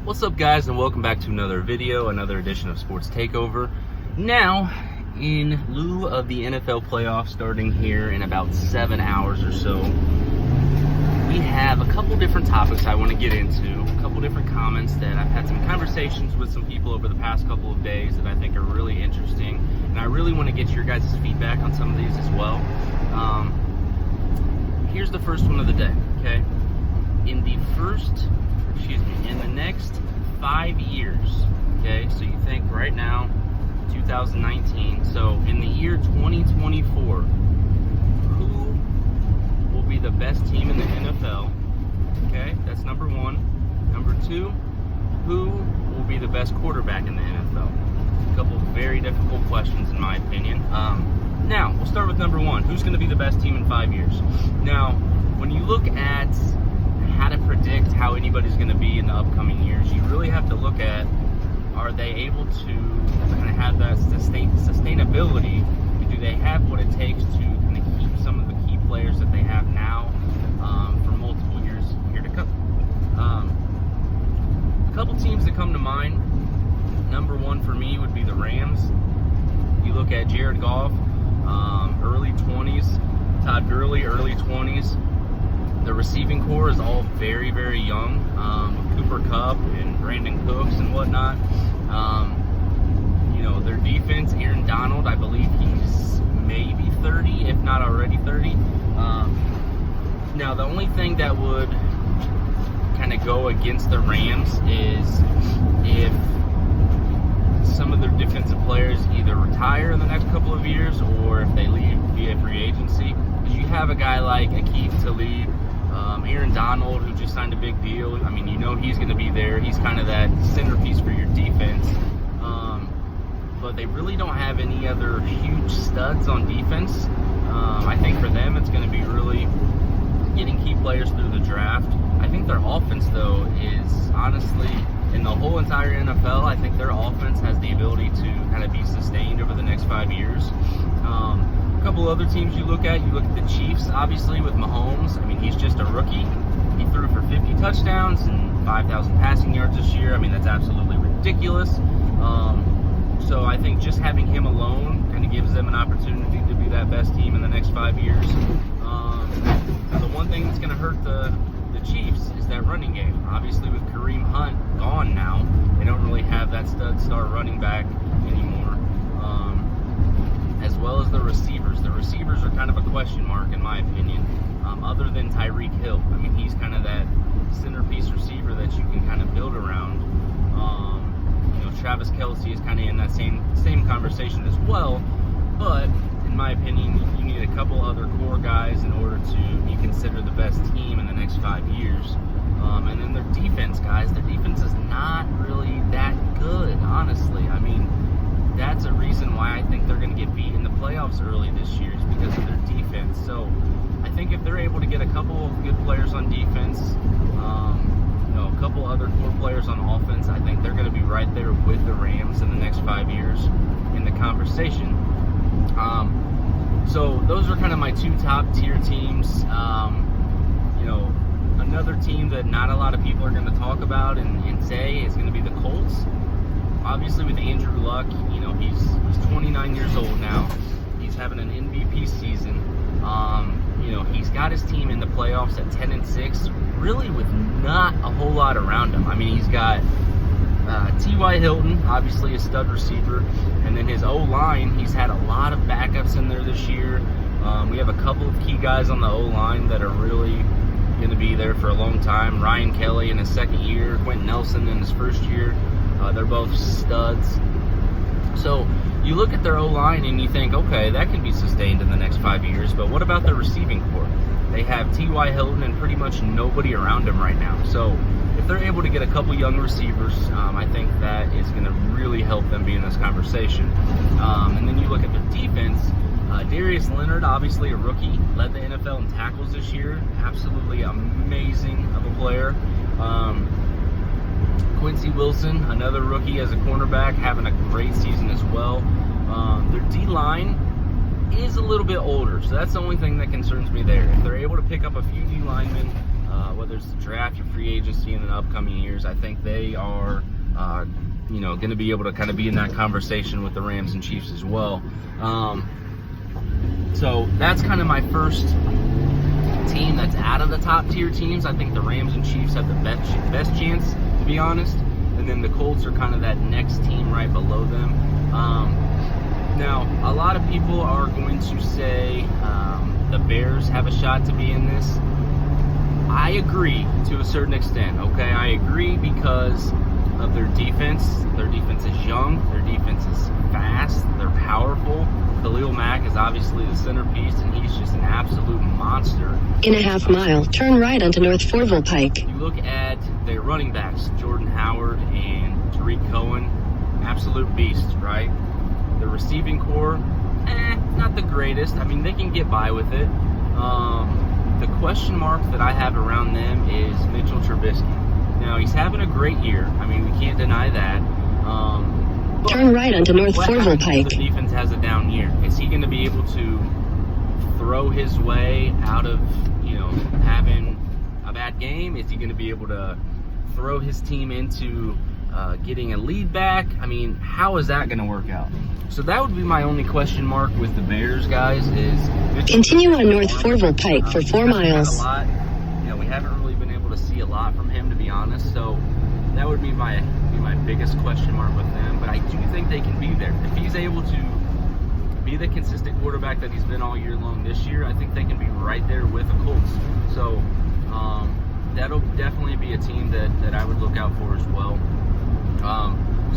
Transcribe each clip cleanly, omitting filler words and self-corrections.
What's up, guys, and welcome back to another video, another edition of Sports Takeover. Now, in lieu of the NFL playoffs starting here in about 7 hours or so, we have a couple different topics I want to get into, a couple different comments that I've had some conversations with some people over the past couple of days that I think are really interesting, and I really want to get your guys' feedback on some of these as well. Here's the first one of the day, okay? In the next 5 years, okay, so you think right now, 2019, so in the year 2024, who will be the best team in the NFL? Okay, that's number one. Number two, who will be the best quarterback in the NFL? A couple of very difficult questions in my opinion. Now, we'll start with number one. Who's going to be the best team in 5 years? Now, when you look at how to predict how anybody's going to be in the upcoming years, you really have to look at, are they able to kind of have that sustainability, and do they have what it takes to kind of keep some of the key players that they have now for multiple years here to come. A couple teams that come to mind, number one for me would be the Rams. You look at Jared Goff, early 20s, Todd Gurley, early 20s. The receiving core is all very, very young, with Cooper Kupp and Brandon Cooks and whatnot. Their defense, Aaron Donald, I believe he's maybe 30, if not already 30. Now, the only thing that would kind of go against the Rams is if some of their defensive players either retire in the next couple of years or if they leave via free agency. Because you have a guy like Akeem Talib, Aaron Donald, who just signed a big deal. I mean, he's going to be there. He's kind of that centerpiece for your defense. But they really don't have any other huge studs on defense. I think for them, it's going to be really getting key players through the draft. I think their offense, though, is honestly, in the whole entire NFL, I think their offense has the ability to kind of be sustained over the next 5 years. A couple other teams you look at the Chiefs, obviously, with Mahomes. I mean, he's just a rookie. He threw for 50 touchdowns and 5,000 passing yards this year. I mean, that's absolutely ridiculous. So I think just having him alone kind of gives them an opportunity to be that best team in the next 5 years. The one thing that's going to hurt the Chiefs is that running game. Obviously, with Kareem Hunt gone now, they don't really have that star running back anymore. As well as the receivers. The receivers are kind of a question mark, in my opinion, other than Tyreek Hill. I mean, he's kind of that centerpiece receiver that you can kind of build around. Travis Kelce is kind of in that same conversation as well, but in my opinion, you need a couple other core guys in order to be considered the best team in the next 5 years. And then their defense, guys. Their defense is not really that good, honestly. I mean, that's a reason why I think they're going to get beat in the playoffs early this year, is because of their defense. So I think if they're able to get a couple of good players on defense, a couple other core players on offense, I think they're going to be right there with the Rams in the next 5 years in the conversation. So those are kind of my two top tier teams. Another team that not a lot of people are going to talk about and say is going to be the Colts. Obviously, with Andrew Luck, he's 29 years old now. He's having an MVP season. He's got his team in the playoffs at 10-6, really with not a whole lot around him. I mean, he's got T.Y. Hilton, obviously a stud receiver, and then his O-line, he's had a lot of backups in there this year. We have a couple of key guys on the O-line that are really going to be there for a long time. Ryan Kelly in his second year, Quentin Nelson in his first year. They're both studs. So you look at their O-line and you think, okay, that can be sustained in the next 5 years, but what about their receiving core? They have T.Y. Hilton and pretty much nobody around him right now. So if they're able to get a couple young receivers, I think that is going to really help them be in this conversation. And then you look at their defense. Darius Leonard, obviously a rookie, led the NFL in tackles this year. Absolutely amazing of a player. Quincy Wilson, another rookie as a cornerback, having a great season as well. Their D-line is a little bit older, so that's the only thing that concerns me there. If they're able to pick up a few D linemen, whether it's the draft or free agency in the upcoming years, I think they are, going to be able to kind of be in that conversation with the Rams and Chiefs as well. So that's kind of my first team that's out of the top tier teams. I think the Rams and Chiefs have the best chance, to be honest. And then the Colts are kind of that next team right below them. Now, a lot of people are going to say the Bears have a shot to be in this. I agree to a certain extent, okay? I agree because of their defense. Their defense is young. Their defense is fast. They're powerful. Khalil Mack is obviously the centerpiece, and he's just an absolute monster. In a half mile, turn right onto North Fortville Pike. You look at their running backs, Jordan Howard and Tariq Cohen, absolute beasts, right? The receiving core, not the greatest. I mean, they can get by with it. The question mark that I have around them is Mitchell Trubisky. Now, he's having a great year. I mean, we can't deny that. Turn right onto North Fortville Pike. The defense has a down year. Is he going to be able to throw his way out of, having a bad game? Is he going to be able to throw his team into getting a lead back? I mean, how is that going to work out? So that would be my only question mark with the Bears, guys, is... Continue on North Fortville Pike for 4 miles. A lot. We haven't really been able to see a lot from him, to be honest, so that would be my biggest question mark with them. But I do think they can be there. If he's able to be the consistent quarterback that he's been all year long this year, I think they can be right there with the Colts. So that'll definitely be a team that I would look out for as well.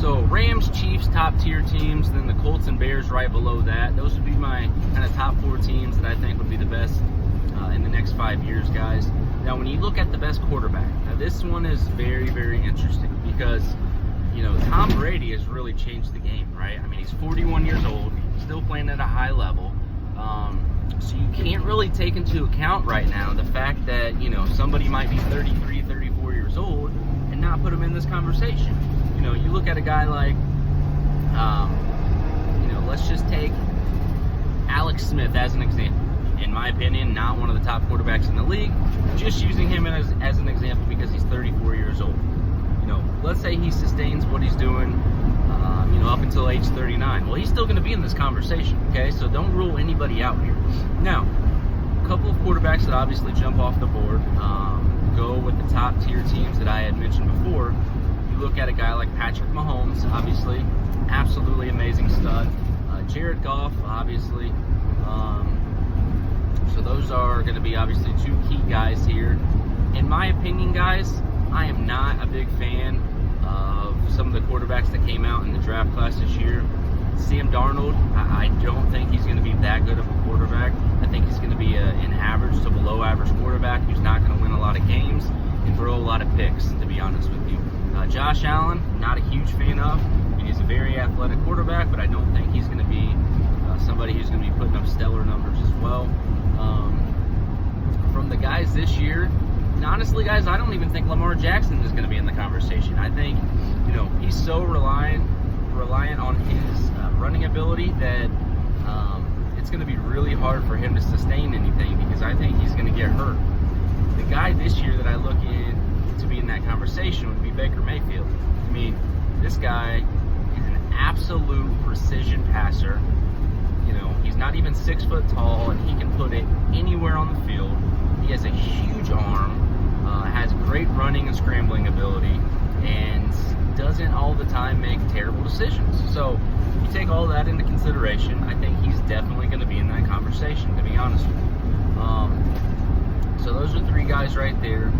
So Rams, Chiefs, top tier teams, then the Colts and Bears right below that. Those would be my kind of top 4 teams that I think would be the best in the next 5 years, guys. Now, when you look at the best quarterback, now this one is very, very interesting because, Tom Brady has really changed the game, right? I mean, he's 41 years old, still playing at a high level. So you can't really take into account right now the fact that, somebody might be 33, 34 years old and not put him in this conversation. You look at a guy like, let's just take Alex Smith as an example. In my opinion, not one of the top quarterbacks in the league. Just using him as an example because he's 34 years old. Let's say he sustains what he's doing, up until age 39. Well, he's still going to be in this conversation, okay? So don't rule anybody out here. Now, a couple of quarterbacks that obviously jump off the board, go with the top tier teams that I had mentioned before. You look at a guy like Patrick Mahomes, obviously, absolutely amazing stud. Jared Goff, obviously. So those are going to be obviously 2 key guys here. In my opinion, guys, I am not a big fan of some of the quarterbacks that came out in the draft class this year. Sam Darnold, I don't think he's going to be that good of a quarterback. I think he's going to be an average to below average quarterback who's not going to win a lot of games and throw a lot of picks, to be honest with you. Josh Allen, not a huge fan of. He's a very athletic quarterback, but I don't think he's going to be somebody who's going to be putting up stellar numbers as well. From the guys this year, and honestly, guys, I don't even think Lamar Jackson is going to be in the conversation. I think, he's so reliant on his running ability that it's going to be really hard for him to sustain anything because I think he's going to get hurt. The guy this year that I look in to be in that conversation would be Baker Mayfield. I mean, this guy is an absolute precision passer. He's not even 6 foot tall, and he can put it anywhere on the field. He has a huge arm, has great running and scrambling ability, and doesn't all the time make terrible decisions. So if you take all that into consideration, I think he's definitely going to be in that conversation, to be honest with you. So those are 3 guys right there.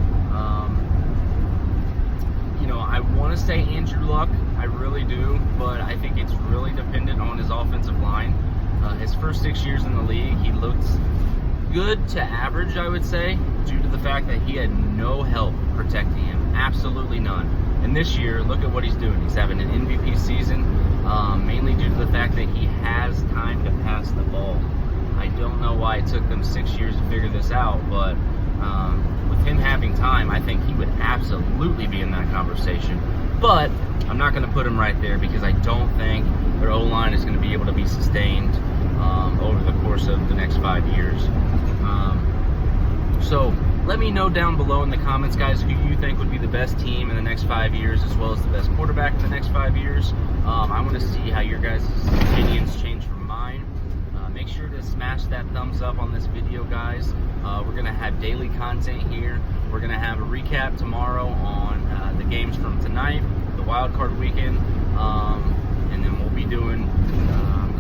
I want to say Andrew Luck, I really do, but I think it's really dependent on his offensive line. His first 6 years in the league, he looked good to average, I would say, due to the fact that he had no help protecting him, absolutely none. And this year, look at what he's doing. He's having an MVP season, mainly due to the fact that he has time to pass the ball. I don't know why it took them 6 years to figure this out, but with him having time, I think he would absolutely be in that conversation. But I'm not going to put him right there because I don't think their O-line is going to be able to be sustained over the course of the next 5 years. So let me know down below in the comments, guys, who you think would be the best team in the next 5 years, as well as the best quarterback in the next 5 years. I want to see how your guys' opinions change from mine. Make sure to smash that thumbs up on this video, guys. We're going to have daily content here. We're going to have a recap tomorrow on the games from tonight, the wild card weekend, and then we'll be doing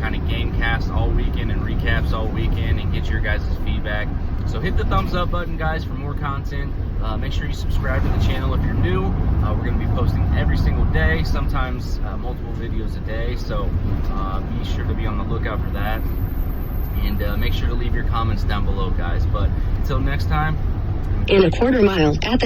kind of game casts all weekend and recaps all weekend and get your guys' feedback. So hit the thumbs up button, guys, for more content. Make sure you subscribe to the channel if you're new. We're going to be posting every single day, sometimes multiple videos a day. So be sure to be on the lookout for that. And make sure to leave your comments down below, guys. But until next time. In a quarter mile, at the